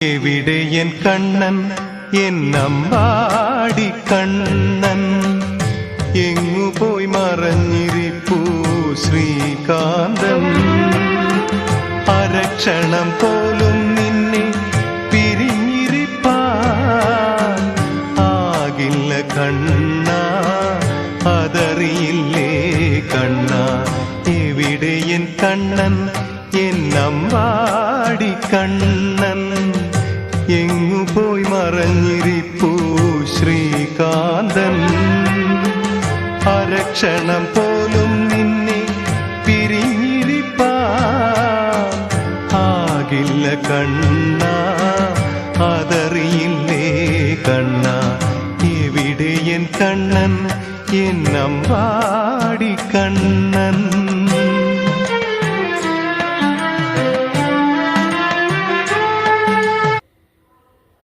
എവിടെ N Kannan, N Ambadi Kannan, എങ്ങു പോയി മറഞ്ഞിരിപ്പൂ ശ്രീകാന്തൻ. അരക്ഷണം പോലും നിന്നെ പിരിഞ്ഞിരിപ്പാൻ ആകില്ല കണ്ണാ, അതറിയില്ലേ കണ്ണാ. എവിടെ എൻ കണ്ണൻ, എൻ അമ്പാടി കണ്ണൻ, എങ്ങു പോയി മറഞ്ഞിരിപ്പൂ ശ്രീകാന്തൻ. അരക്ഷണം പോലും നിന്നെ പിരിഞ്ഞിരിപ്പാൻ ആകില്ല കണ്ണാ, അതറിയില്ലേ കണ്ണാ. എവിടെ എൻ കണ്ണൻ, എൻ അമ്പാടി കണ്ണൻ.